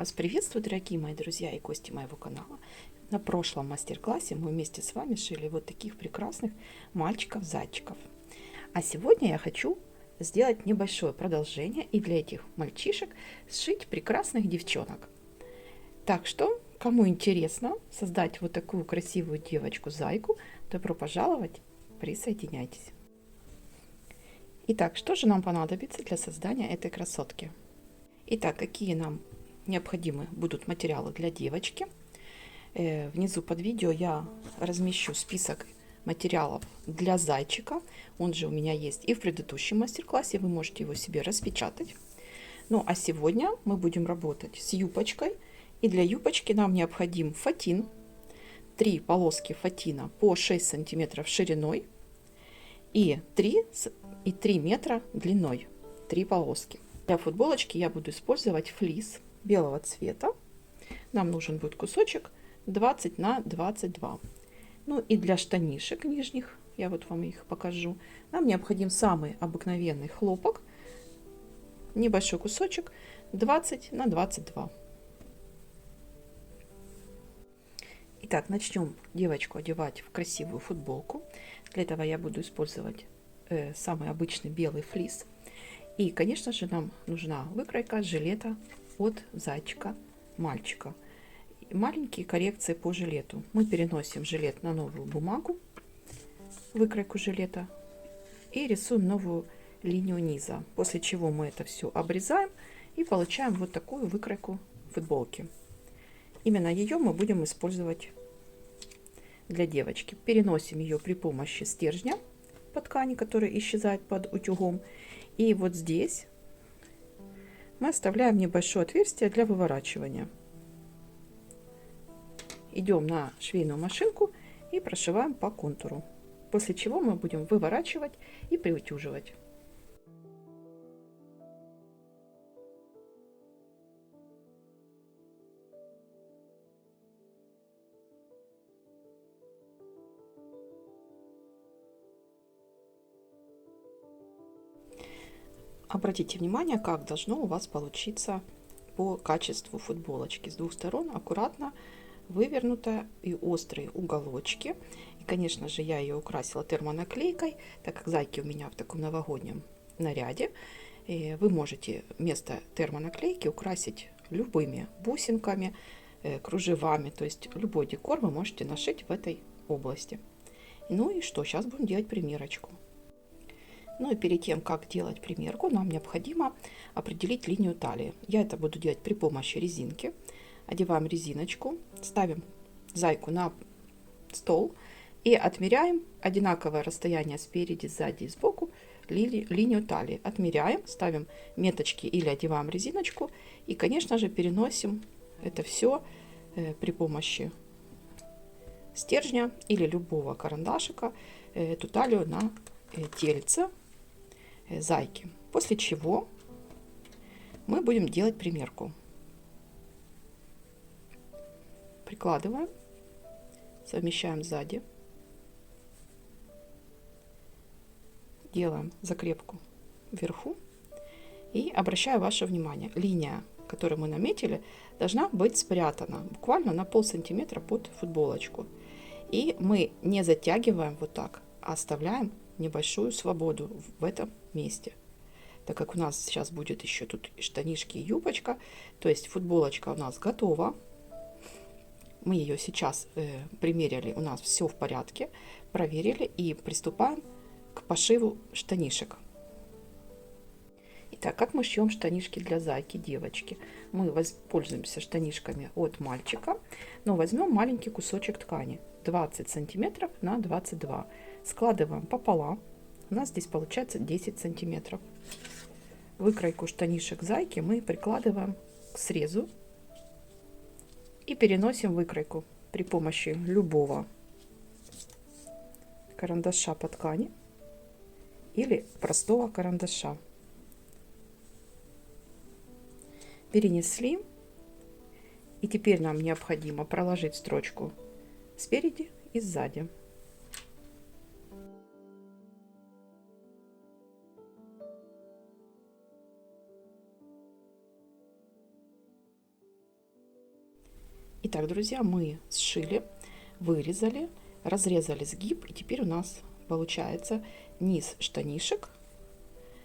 Вас приветствую, дорогие мои друзья и гости моего канала. На прошлом мастер-классе мы вместе с вами шили вот таких прекрасных мальчиков-зайчиков. А сегодня я хочу сделать небольшое продолжение и для этих мальчишек сшить прекрасных девчонок. Так что, кому интересно создать вот такую красивую девочку-зайку, добро пожаловать, присоединяйтесь. Итак, что же нам понадобится для создания этой красотки? Итак, какие нам необходимы будут материалы для девочки. Внизу под видео я размещу список материалов для зайчика. Он же у меня есть и в предыдущем мастер-классе. Вы можете его себе распечатать. Ну а сегодня мы будем работать с юбочкой. И для юбочки нам необходим фатин. 3 полоски фатина по 6 сантиметров шириной и 3 метра длиной. 3 полоски. Для футболочки я буду использовать флис белого цвета. Нам нужен будет кусочек 20 на 22. Ну и для штанишек нижних, я вот вам их покажу, нам необходим самый обыкновенный хлопок, небольшой кусочек 20 на 22. Итак, начнем девочку одевать в красивую футболку. Для этого я буду использовать самый обычный белый флис. И, конечно же, нам нужна выкройка жилета от зайчика-мальчика. Маленькие коррекции по жилету. Мы переносим жилет на новую бумагу, выкройку жилета, и рисуем новую линию низа. После чего мы это все обрезаем и получаем вот такую выкройку футболки. Именно ее мы будем использовать для девочки. Переносим ее при помощи стержня по ткани, который исчезает под утюгом. И вот здесь мы оставляем небольшое отверстие для выворачивания. Идем на швейную машинку и прошиваем по контуру. После чего мы будем выворачивать и приутюживать. Обратите внимание, как должно у вас получиться по качеству футболочки. С двух сторон аккуратно вывернута и острые уголочки. И, конечно же, я ее украсила термонаклейкой, так как зайки у меня в таком новогоднем наряде. И вы можете вместо термонаклейки украсить любыми бусинками, кружевами, то есть любой декор вы можете нашить в этой области. Ну и что, сейчас будем делать примерочку. Ну и перед тем, как делать примерку, нам необходимо определить линию талии. Я это буду делать при помощи резинки. Одеваем резиночку, ставим зайку на стол и отмеряем одинаковое расстояние спереди, сзади и сбоку линию талии. Отмеряем, ставим меточки или одеваем резиночку и, конечно же, переносим это все при помощи стержня или любого карандашика, эту талию на тельце зайки. После чего мы будем делать примерку. Прикладываем, совмещаем сзади, делаем закрепку вверху и обращаю ваше внимание, линия, которую мы наметили, должна быть спрятана буквально на полсантиметра под футболочку. И мы не затягиваем вот так, а оставляем небольшую свободу в этом месте. Так как у нас сейчас будет еще тут штанишки и юбочка, то есть футболочка у нас готова. Мы ее сейчас примерили, у нас все в порядке, проверили и приступаем к пошиву штанишек. Итак, как мы шьем штанишки для зайки, девочки? Мы воспользуемся штанишками от мальчика, но возьмем маленький кусочек ткани, 20 сантиметров на 22. Складываем пополам, у нас здесь получается 10 сантиметров. Выкройку штанишек зайки мы прикладываем к срезу и переносим выкройку при помощи любого карандаша по ткани или простого карандаша. Перенесли, и теперь нам необходимо проложить строчку спереди и сзади. Итак, друзья, мы сшили, вырезали, разрезали сгиб, и теперь у нас получается низ штанишек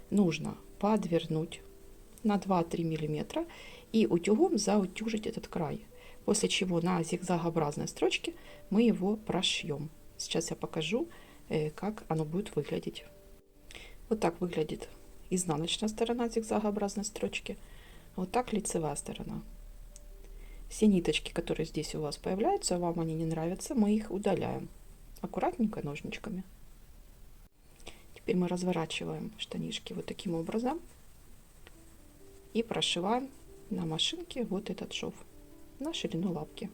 нужно подвернуть на 2-3 миллиметра и утюгом заутюжить этот край, после чего на зигзагообразной строчке мы его прошьем. Сейчас я покажу, как оно будет выглядеть. Вот так выглядит изнаночная сторона зигзагообразной строчки, вот так лицевая сторона. Все ниточки, которые здесь у вас появляются, вам они не нравятся, мы их удаляем аккуратненько ножничками. Теперь мы разворачиваем штанишки вот таким образом и прошиваем на машинке вот этот шов на ширину лапки.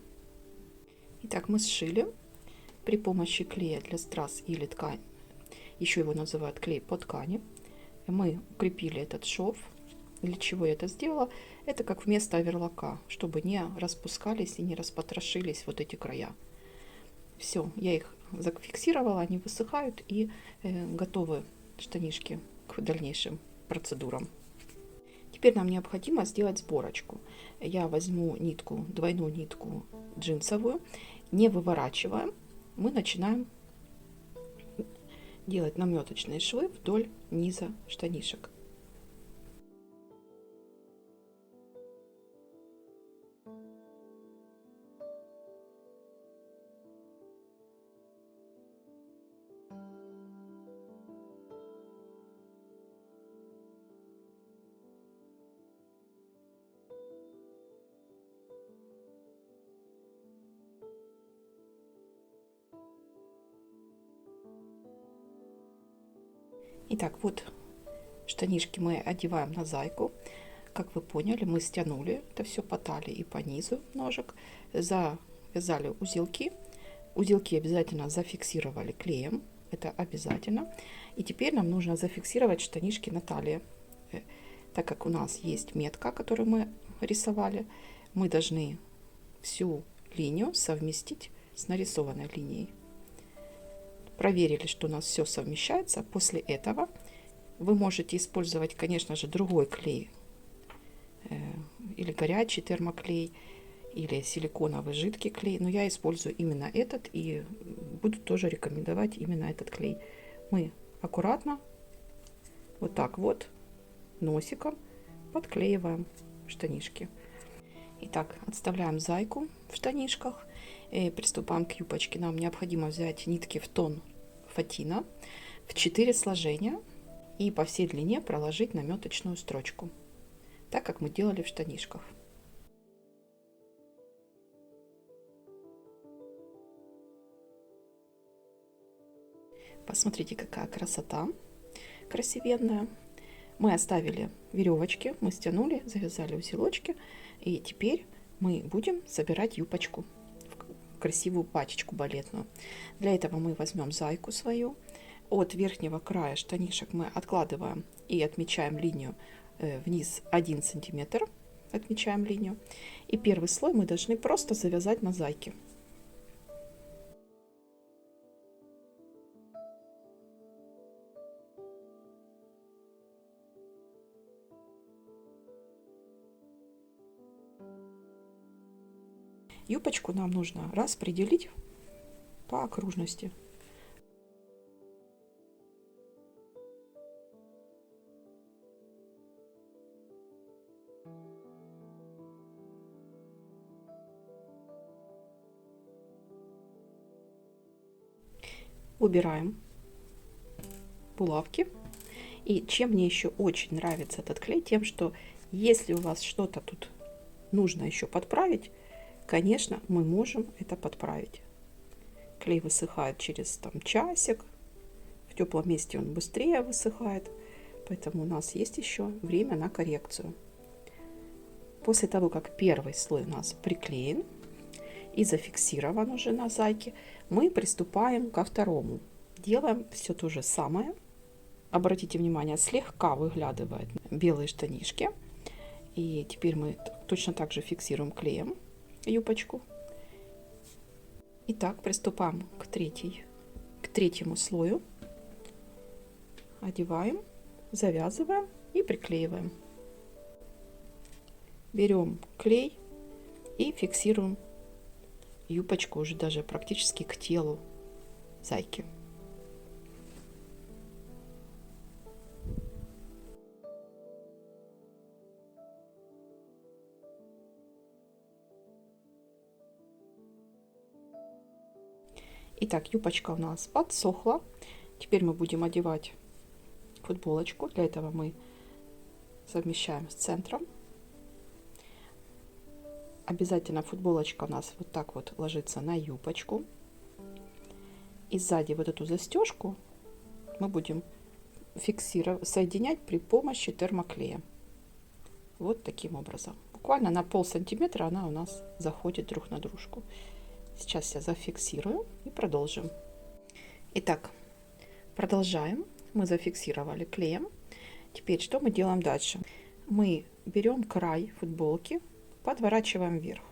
Итак, мы сшили при помощи клея для страз или ткань, еще его называют клей по ткани. Мы укрепили этот шов. Для чего я это сделала? Это как вместо оверлока, чтобы не распускались и не распотрошились вот эти края. Все, я их зафиксировала, они высыхают и готовы штанишки к дальнейшим процедурам. Теперь нам необходимо сделать сборочку. Я возьму нитку, двойную нитку джинсовую, не выворачиваем. Мы начинаем делать наметочные швы вдоль низа штанишек. Итак, вот штанишки мы одеваем на зайку. Как вы поняли, мы стянули это все по талии и по низу ножек, завязали узелки. Узелки обязательно зафиксировали клеем, это обязательно. И теперь нам нужно зафиксировать штанишки на талии. Так как у нас есть метка, которую мы рисовали, мы должны всю линию совместить с нарисованной линией. Проверили, что у нас все совмещается. После этого вы можете использовать, конечно же, другой клей, или горячий термоклей, или силиконовый жидкий клей, но я использую именно этот и буду тоже рекомендовать именно этот клей. Мы аккуратно вот так вот носиком подклеиваем штанишки. Итак, отставляем зайку в штанишках и приступаем к юбочке. Нам необходимо взять нитки в тон фатина в 4 сложения и по всей длине проложить наметочную строчку, так как мы делали в штанишках. Посмотрите, какая красота красивенная. Мы оставили веревочки, мы стянули, завязали узелочки, и теперь мы будем собирать юбочку в красивую пачечку балетную. Для этого мы возьмем зайку свою, от верхнего края штанишек мы откладываем и отмечаем линию вниз 1 сантиметр, отмечаем линию, и первый слой мы должны просто завязать на зайке. Юбочку нам нужно распределить по окружности. Убираем булавки. И чем мне еще очень нравится этот клей, тем, что если у вас что-то тут нужно еще подправить, конечно, мы можем это подправить. Клей высыхает через часик. В теплом месте он быстрее высыхает, поэтому у нас есть еще время на коррекцию. После того, как первый слой у нас приклеен и зафиксирован уже на зайке, мы приступаем ко второму. Делаем все то же самое. Обратите внимание, слегка выглядывают белые штанишки. И теперь мы точно так же фиксируем клеем юбочку. Итак, приступаем к третьему слою. Одеваем, завязываем и приклеиваем. Берем клей и фиксируем юбочку уже даже практически к телу зайки. Итак, юбочка у нас подсохла. Теперь мы будем одевать футболочку. Для этого мы совмещаем с центром. Обязательно футболочка у нас вот так вот ложится на юбочку. И сзади вот эту застежку мы будем фиксировать, соединять при помощи термоклея. Вот таким образом. Буквально на полсантиметра она у нас заходит друг на дружку. Сейчас я зафиксирую и продолжим. Итак, продолжаем. Мы зафиксировали клеем. Теперь что мы делаем дальше? Мы берем край футболки, подворачиваем вверх.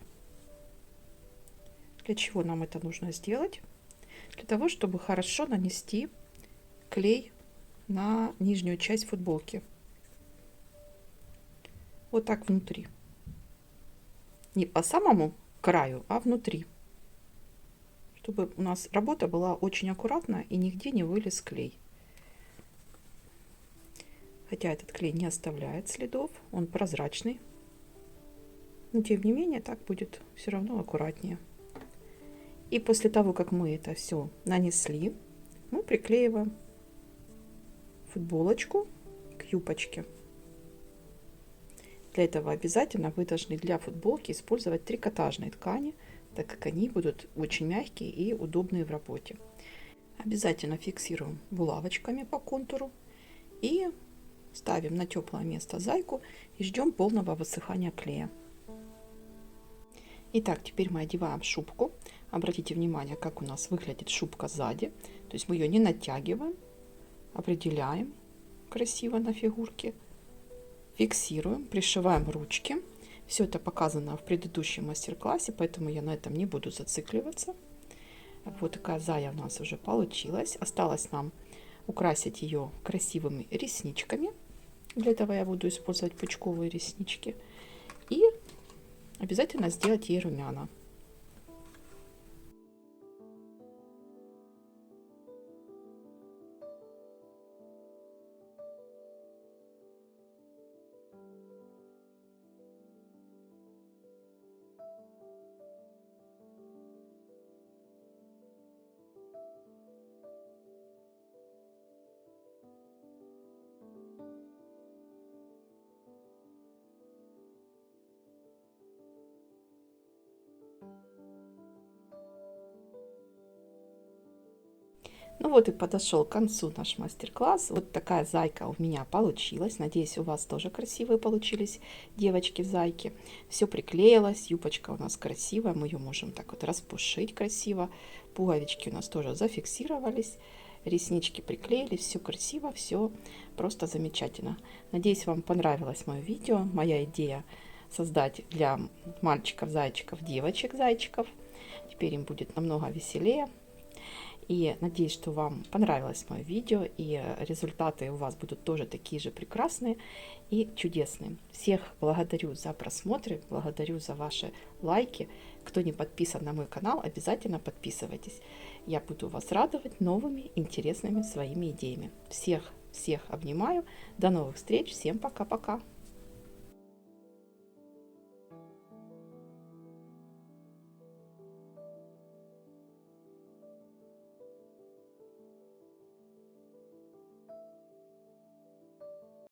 Для чего нам это нужно сделать? Для того, чтобы хорошо нанести клей на нижнюю часть футболки. Вот так внутри. Не по самому краю, а внутри. Чтобы у нас работа была очень аккуратна и нигде не вылез клей. Хотя этот клей не оставляет следов, он прозрачный. Но тем не менее так будет все равно аккуратнее. И после того, как мы это все нанесли, мы приклеиваем футболочку к юбочке. Для этого обязательно вы должны для футболки использовать трикотажные ткани, так как они будут очень мягкие и удобные в работе. Обязательно фиксируем булавочками по контуру и ставим на теплое место зайку и ждем полного высыхания клея. Итак, теперь мы одеваем шубку. Обратите внимание, как у нас выглядит шубка сзади. То есть мы ее не натягиваем, определяем красиво на фигурке, фиксируем, пришиваем ручки. Все это показано в предыдущем мастер-классе, поэтому я на этом не буду зацикливаться. Вот такая зая у нас уже получилась. Осталось нам украсить ее красивыми ресничками. Для этого я буду использовать пучковые реснички. И обязательно сделать ей румяна. Ну вот и подошел к концу наш мастер-класс. Вот такая зайка у меня получилась. Надеюсь, у вас тоже красивые получились девочки-зайки. Все приклеилось, юбочка у нас красивая, мы ее можем так вот распушить красиво. Пуговички у нас тоже зафиксировались, реснички приклеились, все красиво, все просто замечательно. Надеюсь, вам понравилось мое видео, моя идея создать для мальчиков, зайчиков, девочек, зайчиков. Теперь им будет намного веселее. И надеюсь, что вам понравилось мое видео, и результаты у вас будут тоже такие же прекрасные и чудесные. Всех благодарю за просмотры, благодарю за ваши лайки. Кто не подписан на мой канал, обязательно подписывайтесь. Я буду вас радовать новыми интересными своими идеями. Всех обнимаю. До новых встреч. Всем пока-пока.